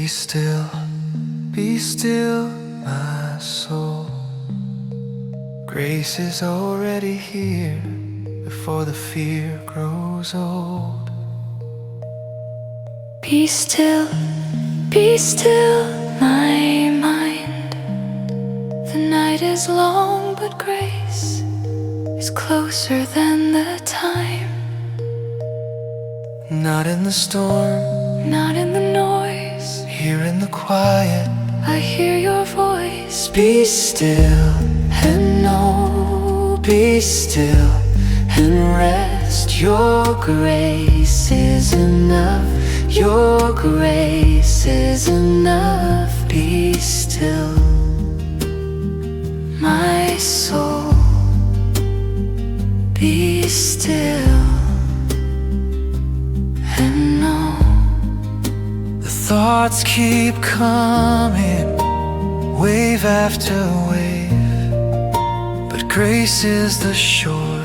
be still, my soul. Grace is already here before the fear grows old. Be still, my mind. The night is long, but grace is closer than the time. Not in the storm, Not in the noise, here in the quiet. I hear your voice. Be still and know, be still and rest. Your grace is enough, your grace is enough. Be still, My soul, be still and know. the thoughts keep coming, wave after wave, but grace is the shore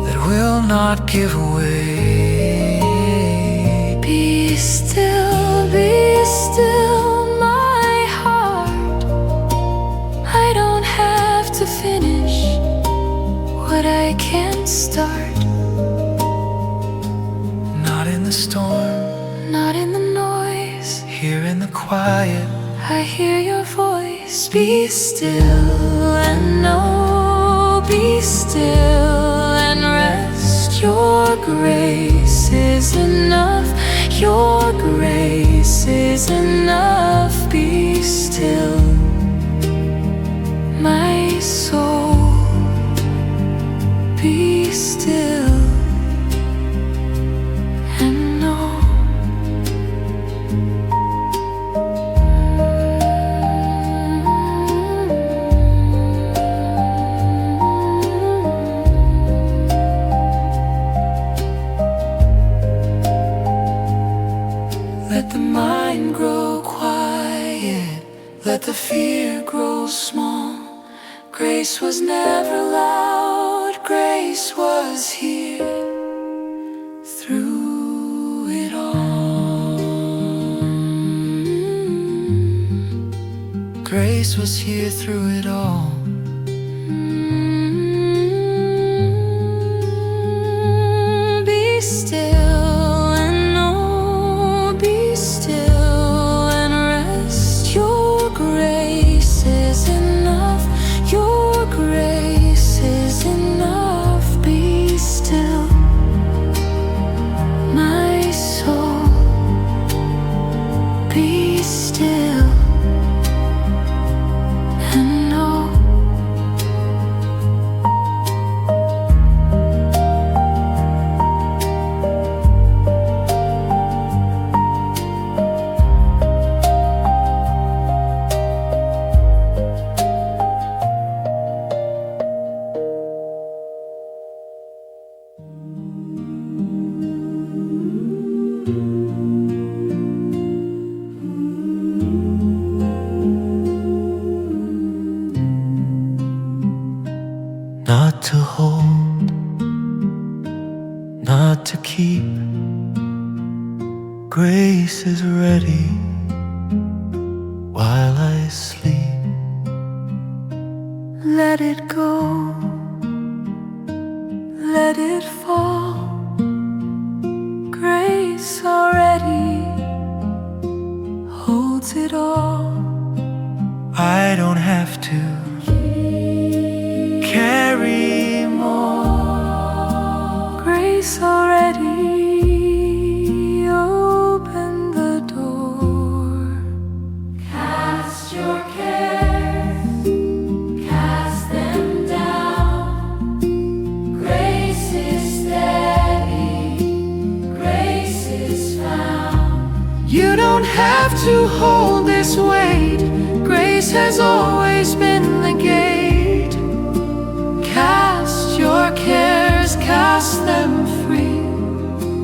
that will not give away. Be still, my heart. I don't have to finish what I can't start. Not in the storm, Not in the noise, here in the quiet. I hear your voice. Be still and know, be still and rest. Your grace is enough, your grace is enough. Be still, my soul, be still and know. Let the mind grow quiet, let the fear grow small. Grace was never loud, grace was here through it all. Grace was here through it all. Be still and know, be still and rest. Your grace is enough, your grace is enough. Be still, my soul, be still and know. Not to hold, not to keep. Grace is ready while I sleep. Let it go, let it fall. Grace already holds it all. I don't have to carry more. Grace already opened the door. Cast your cares, cast them down. Grace is steady, grace is found. You don't have to hold this weight. Grace has always been the gate. Cast your cares, cast them free.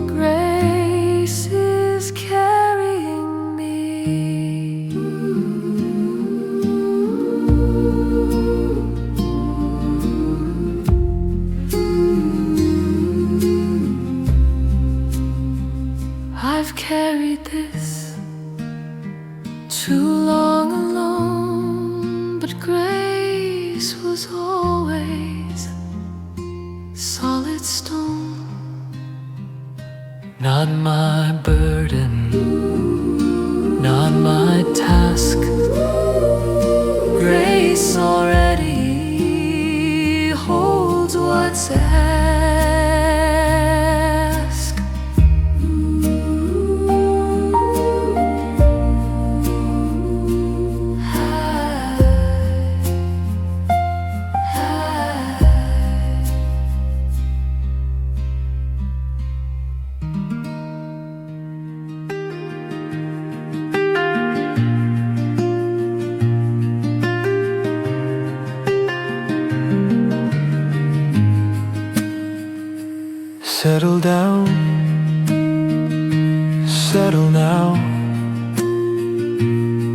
Grace is carrying me. I've carried this long alone, but grace was always solid stone. Not my burden, not my task. Grace already holds what's asked. Settle down, settle now.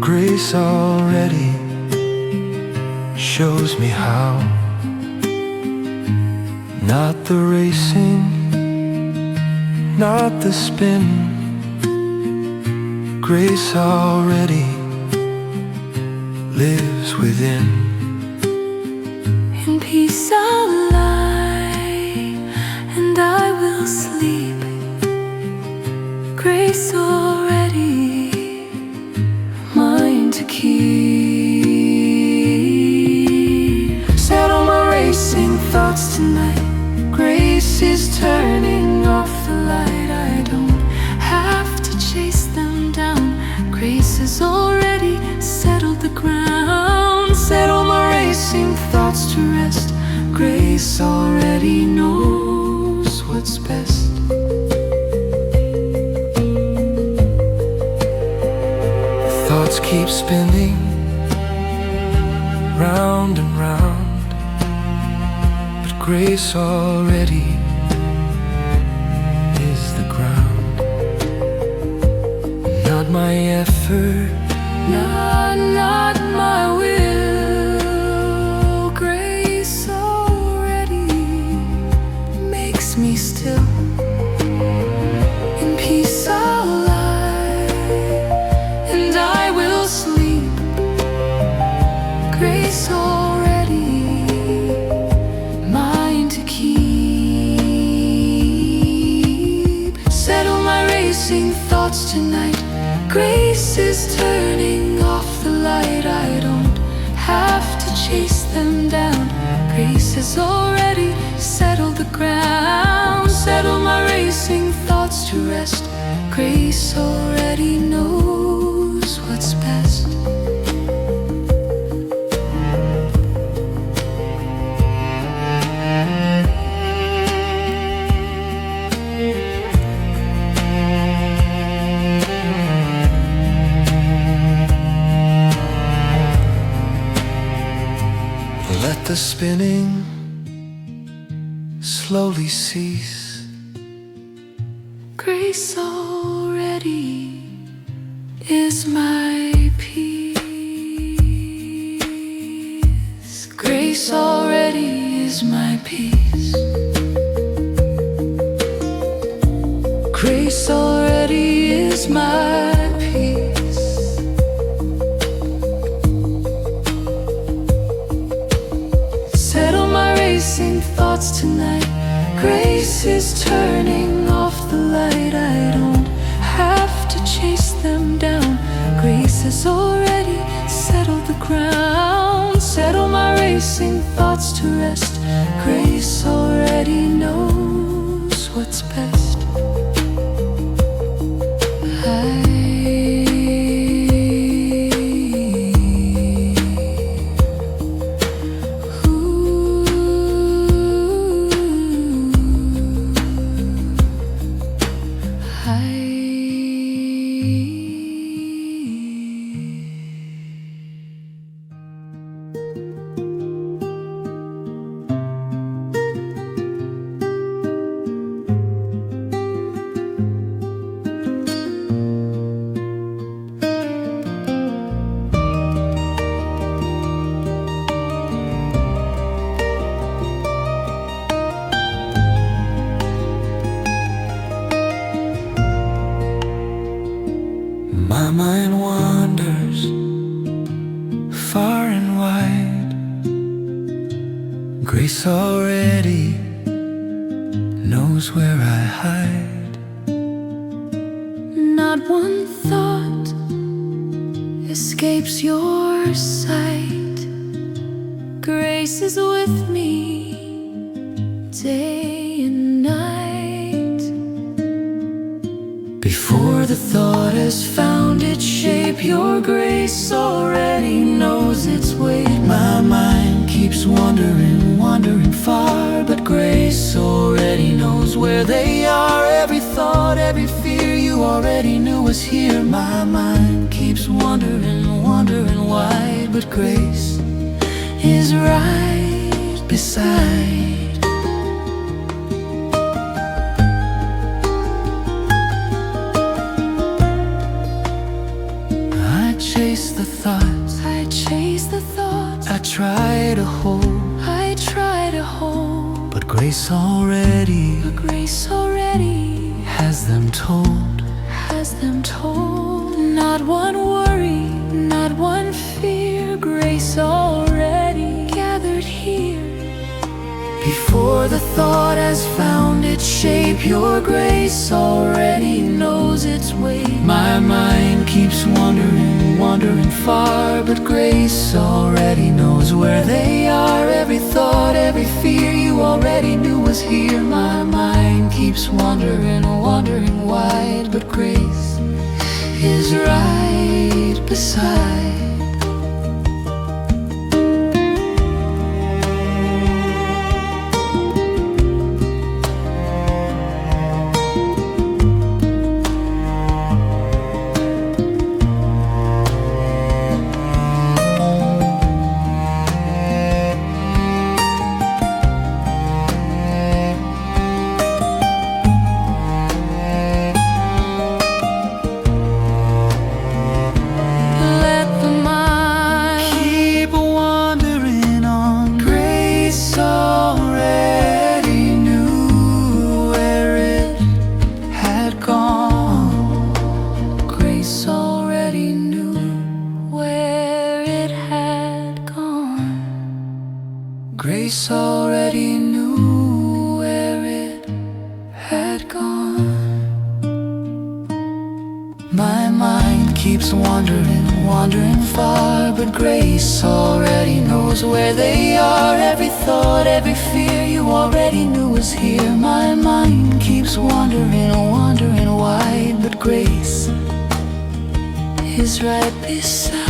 Grace already shows me how. Not the racing, not the spin. Grace already lives within. In peace I'll lie, and I will sleep. Grace already mine to keep. Settle my racing thoughts tonight. Grace is turning off the light. I don't have to chase them down. Grace has already settled the ground. Settle my racing thoughts to rest. Grace already knows what's best. Thoughts keep spinning round and round, but grace already is the ground. Not my effort, Not my will. Grace already makes me still. In peace I'll lie, and I will sleep. Grace already mine to keep. Settle my racing thoughts tonight. Grace is turning off the light. I don't have to chase them down. Grace has already settled the ground. Settle my racing thoughts to rest. Grace already knows what's best. let the spinning slowly cease. Grace already is my peace. Grace already is my peace. Grace already is my peace. Settle my racing thoughts tonight. Grace is turning off the light. I don't have to chase them down. Grace has already settled the ground. Settle my racing thoughts to rest. Grace already knows what's best. Grace already knows where I hide. Not one thought escapes your sight. Grace is with me day and night. Before the thought has found its shape, your grace already knows its way. My mind keeps wandering, wandering far, but grace already knows where they are. Every thought, every fear you already knew was here. My mind keeps wandering, wandering wide, but grace is right beside. I chase the thoughts, I try to hold, but grace already has them told. Not one worry, not one fear, grace already gathered here. Before the thought has found its shape, your grace already knows its way. My mind keeps wandering, wandering far, but grace already knows where they are. Every thought, every fear you already knew was here. My mind keeps wandering, wandering wide, but grace is right beside. Grace already knew where it had gone. My mind keeps wandering, wandering far, but grace already knows where they are. Every thought, every fear you already knew was here. My mind keeps wandering, wandering wide, but grace is right beside.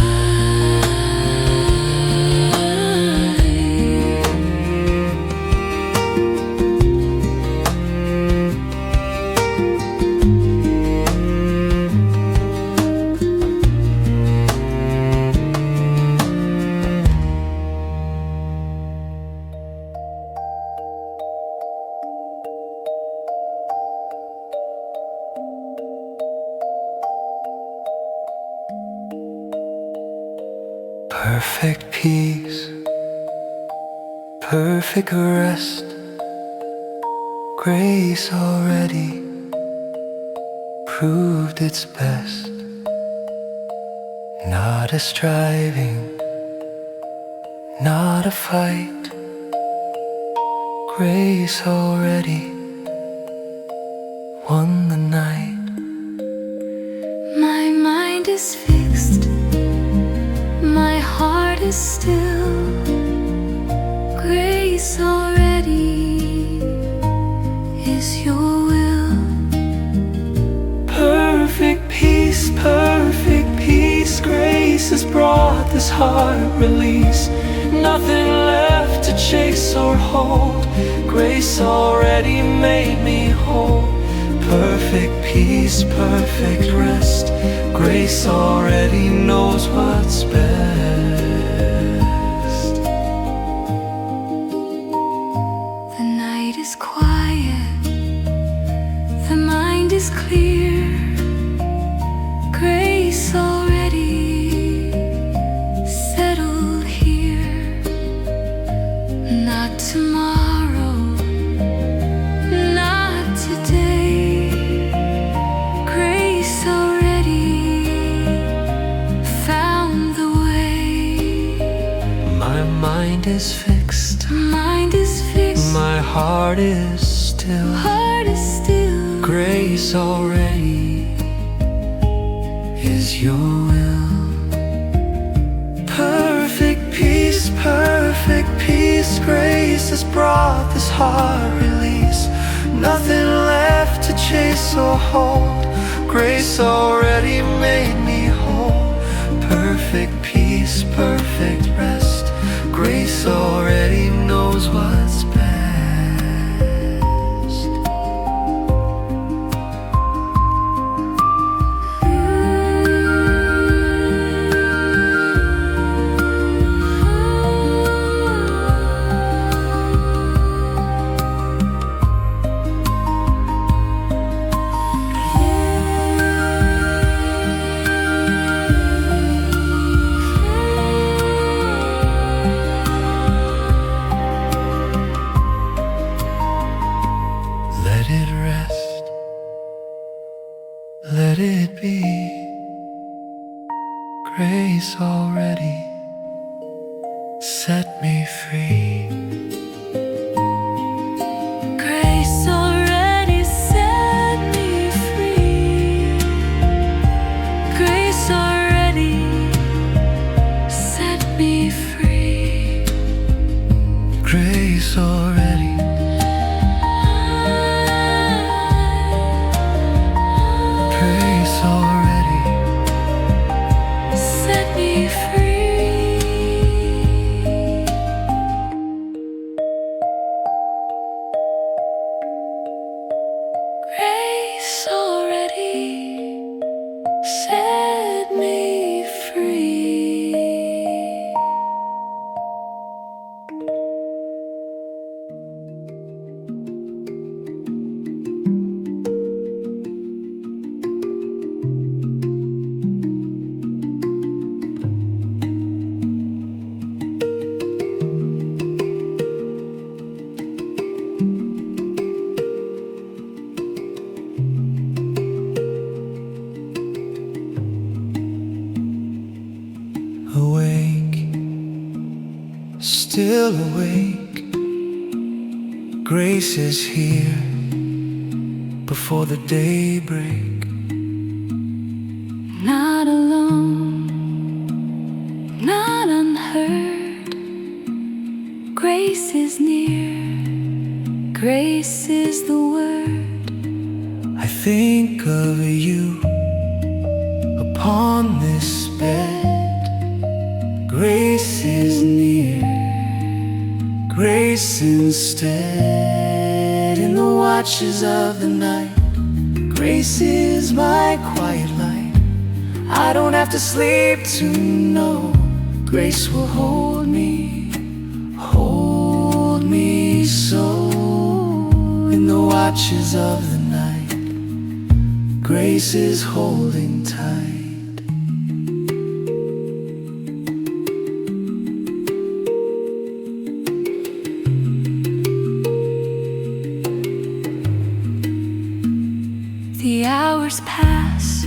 Perfect peace, perfect rest, grace already proved its best. Not a striving, not a fight, grace already won the night. My mind is fixed, my heart is still. Grace already is your will. Perfect peace, grace has brought this heart release. Nothing left to chase or hold, grace already made me whole. Perfect peace, perfect rest, grace already knows what's best. The night is quiet, the mind is clear. Grace already settled here. Not tomorrow, not today. Grace already found the way. My mind is fixed, fixed, mind is fixed, my heart is still. heart is still. Grace already is your will. Perfect peace, grace has brought this heart release. Nothing left to chase or hold. Grace already made me whole. Perfect peace, perfect rest. Grace already knows what's best. Let it rest, let it be. Grace already set me free. Grace already set me free. Grace already set me free. Grace already. Grace already. Set me free. Grace already set me free. Awake, still awake. Grace is here before the daybreak. Not alone, not unheard. Grace is near, grace is the word. I think of you upon this bed. Grace is near, grace instead. In the watches of the night, grace is my quiet light. I don't have to sleep to know grace will hold me so. In the watches of the night, grace is holding tight. The hours pass,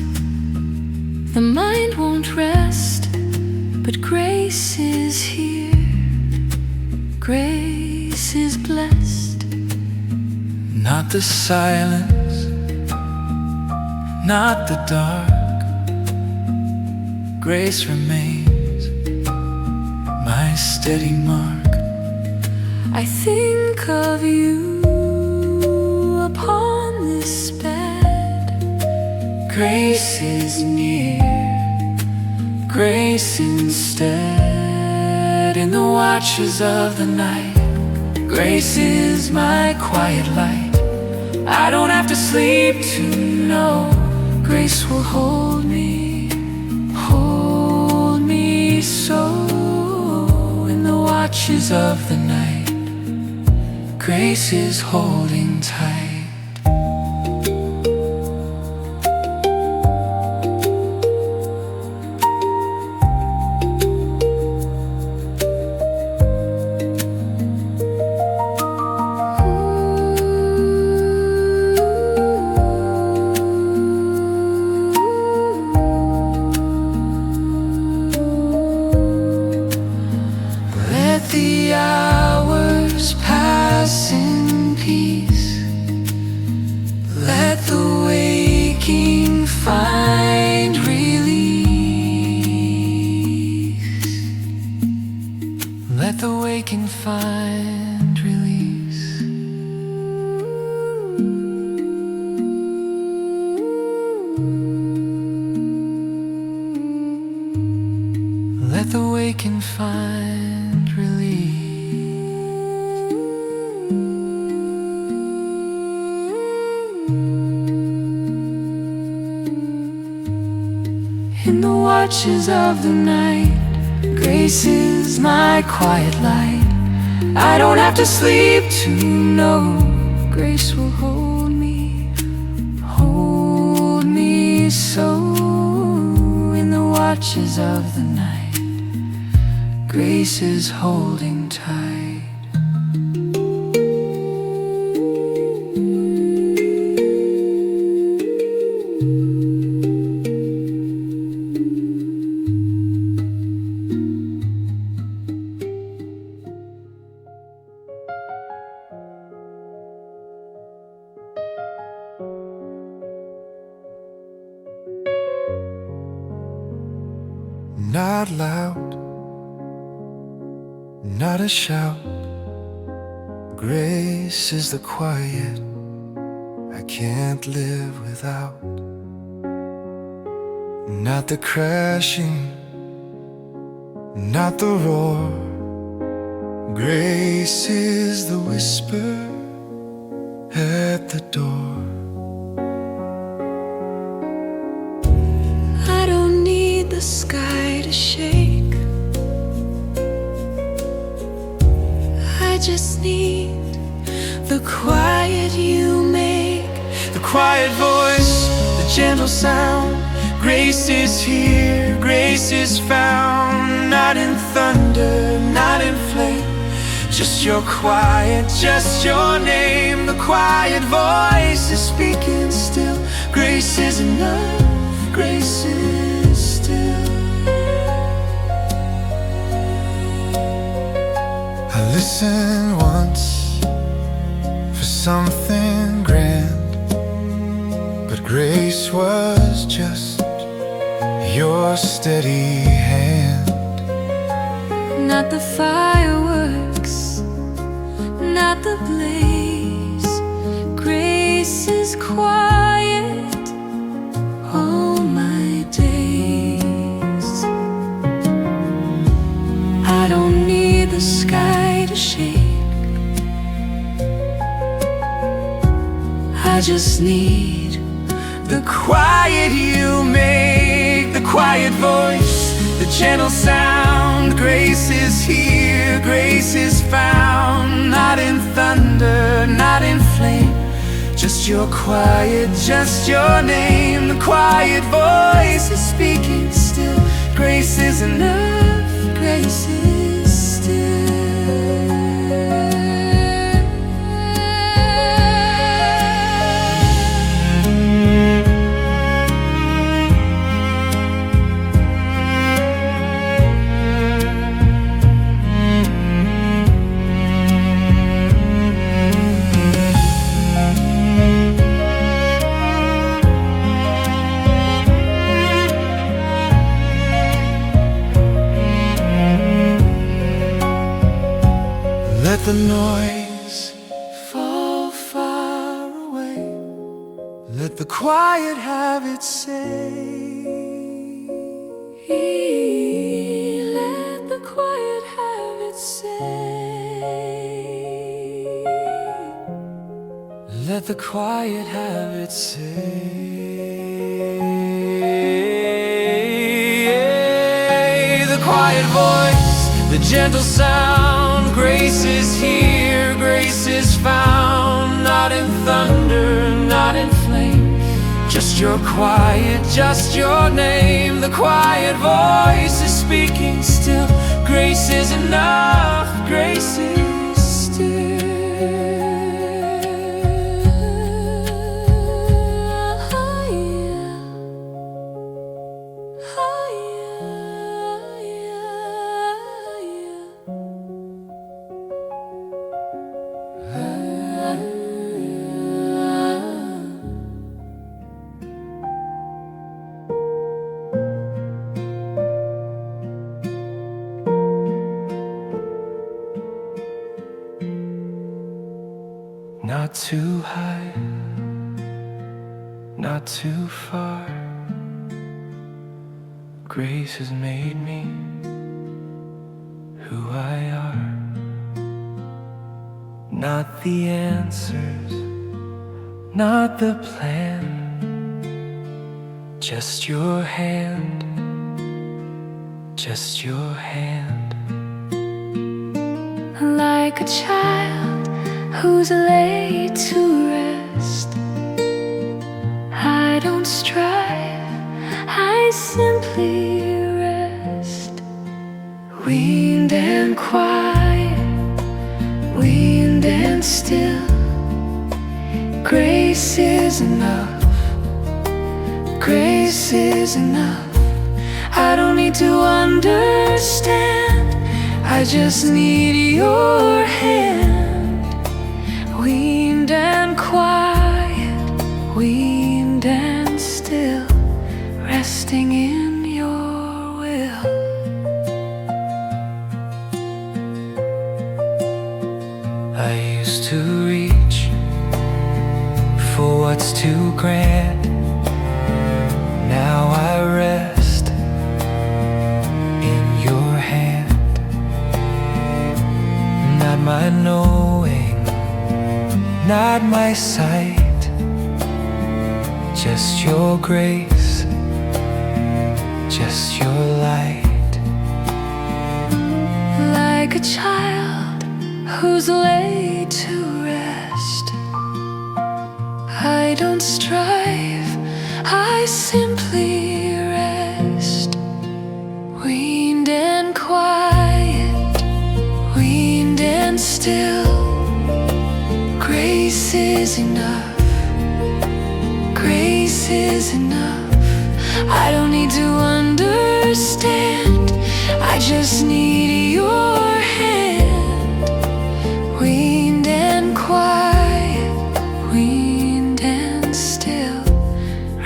the mind won't rest, but grace is here, grace is blessed. Not the silence, not the dark. Grace remains my steady mark. I think of you upon this bed. Grace is near, grace instead. In the watches of the night, grace is my quiet light. I don't have to sleep to know grace will hold me so. In the watches of the night, grace is holding tight. The the waking find release. Let the waking find release. In the watches of the night, grace is my quiet light. I don't have to sleep to know grace will hold me so. In the watches of the night, grace is holding tight. Not loud, not a shout. Grace is the quiet I can't live without. Not the crashing, not the roar. Grace is the whisper at the door. I don't need the sky to shake. I just need the quiet you make. The quiet voice, the gentle sound. Grace is here, grace is found. Not in thunder, not in flame. Just your quiet, just your name. The quiet voice is speaking still. Grace is enough, grace is still. I listened once for something grand, but grace was just your steady hand. Not the fireworks, not the blaze. Grace is quiet all my days. I don't need the sky to shake. I just need the quiet you make. The quiet voice, the gentle sound. Grace is here, grace is found. Not in thunder, not in flame. Just your quiet, just your name. The quiet voice is speaking still. Grace is enough, grace is still. Let the noise fall far away. Let the quiet have its say. let the quiet have its say. Let the quiet have its say. The quiet voice, the gentle sound. Grace is here, grace is found. Not in thunder, not in flame. Just your quiet, just your name. The quiet voice is speaking still. Grace is enough, grace is still. Not too high, not too far. Grace has made me who I are. Not the answers, not the plan, just your hand, just your hand. Like a child who's laid to rest, I don't strive, I simply rest. Weaned and quiet, weaned and still, grace is enough, grace is enough. I don't need to understand, I just need your hand. Weaned and quiet, weaned and still, resting in your will. I used to reach for what's too grand. Now I rest in your hand. Not my knowing, not my sight, just your grace, just your light. Like a child who's laid to rest, I don't strive, I simply rest. Weaned and quiet, weaned and still, grace is enough, grace is enough. I don't need to understand, I just need your hand. Weaned and quiet, weaned and still,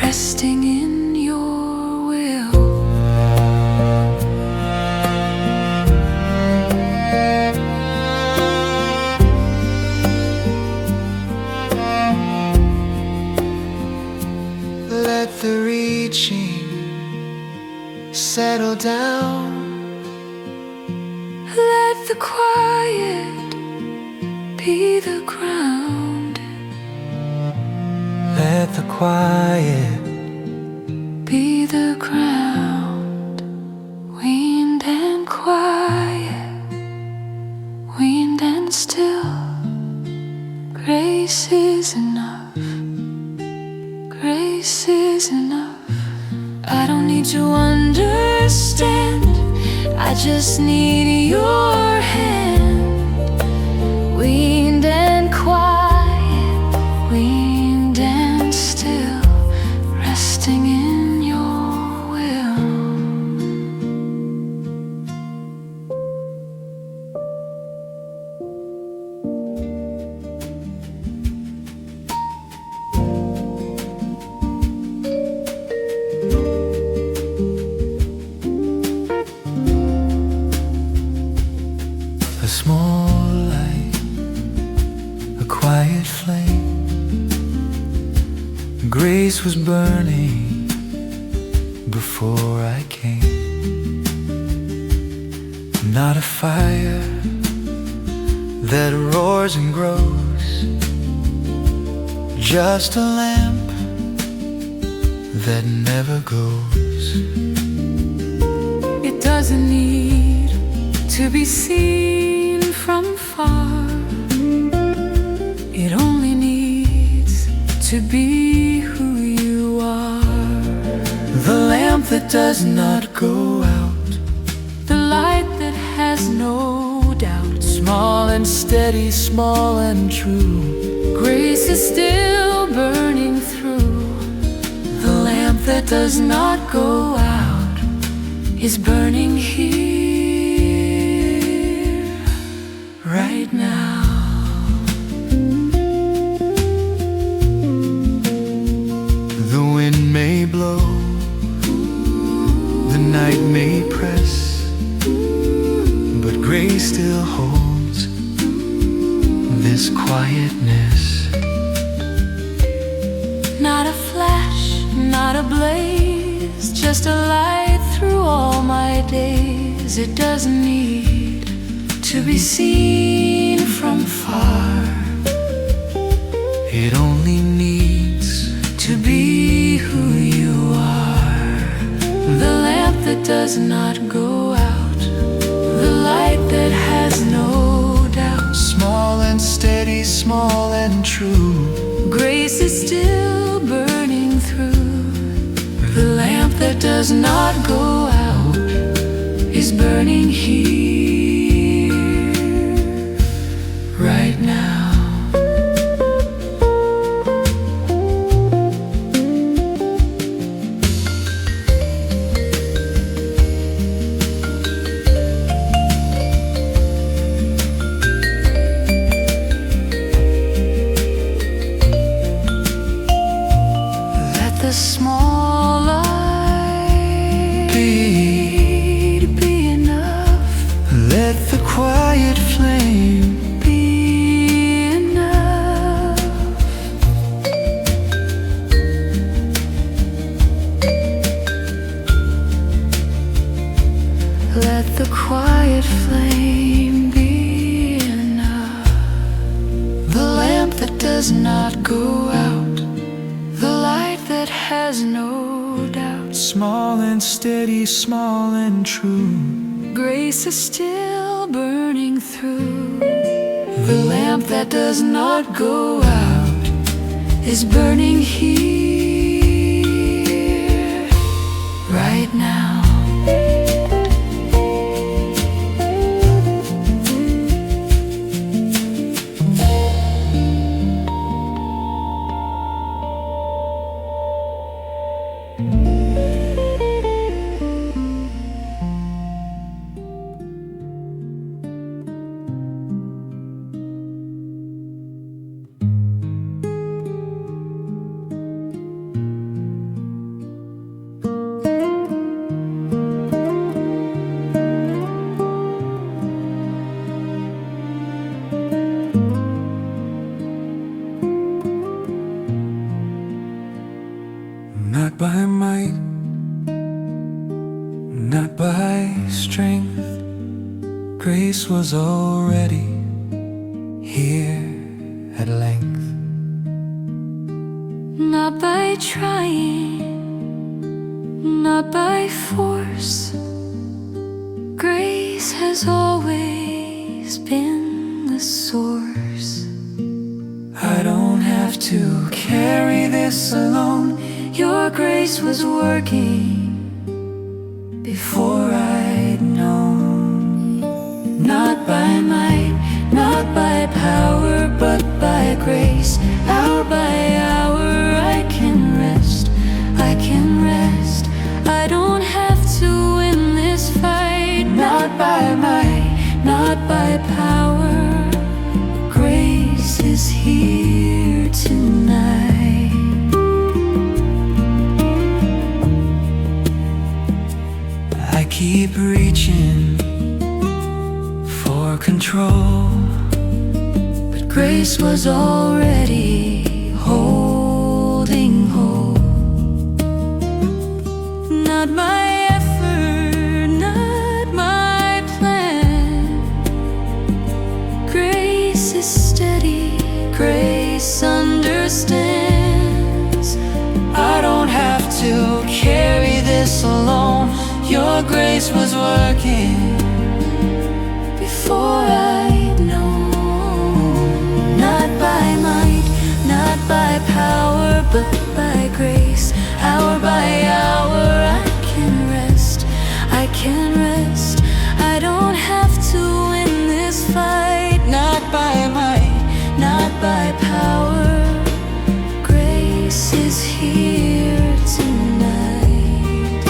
resting in your will. Let the reaching settle down. Let the quiet be the ground, Let the quiet be the ground. Weaned and quiet, weaned and still, grace is enough, grace is enough. I don't need to understand, I just need your hand. Weaned and quiet, weaned and still, resting in your will. A small light, a quiet flame. Grace was burning before I came. Not a fire that roars and grows, just a lamp that never goes. It doesn't need to be seen from far, it only needs to be who you are. The lamp that does not go out, The light that has no doubt, small and steady, small and true. grace is still burning through. The lamp that Does not go out, is burning here, right now. The wind may blow, the night may press, but grace still holds this quietness. Not a flash, not a blaze, just a light through all my days. It doesn't need to be seen from far. It only needs to be who you are. The lamp that does not go out, the light that has no doubt. Small and steady, small and true, Grace is still burning through. The lamp that does not go out is burning here, right now. The small light be enough. let the quiet flame Be enough. Let the quiet flame be enough. The lamp that does not go out, the light that has no doubt. small and steady, small and true. Grace is still burning through. The lamp that does not go out is burning here, right now. Not by might, not by strength. Grace was already here at length. Not by trying, not by force. Grace has always been the source. I don't have to carry this alone. Your grace was working before I'd known. Not by might, not by power, but by grace. Hour by hour I can rest, I can rest. I don't have to win this fight. Not by might, not by power. Grace is here tonight. I keep reaching for control, But grace was already holding hold. Not my effort, not my plan. Grace is steady, grace understands. I don't have to carry this alone. Your grace was working Before I'd known. Not by might, not by power, but by grace. Hour by hour I can rest, I can rest. I don't have to win this fight. Not by might, not by power. Grace is here tonight.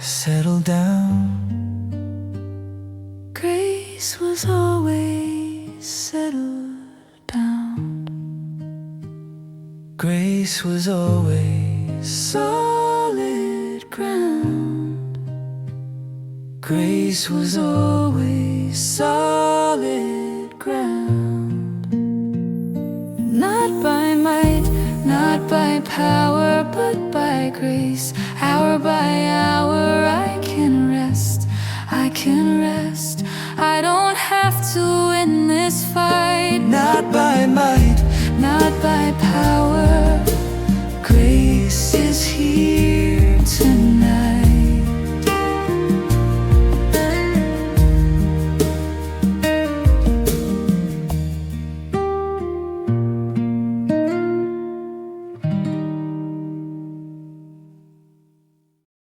settle down. Grace was always settled down. Grace was always Solid ground. Grace was always Solid ground. Not by might, not by power, but by grace. Hour by hour I can rest, I can rest. I don't have to win this fight. not by might, Not by power, grace is here.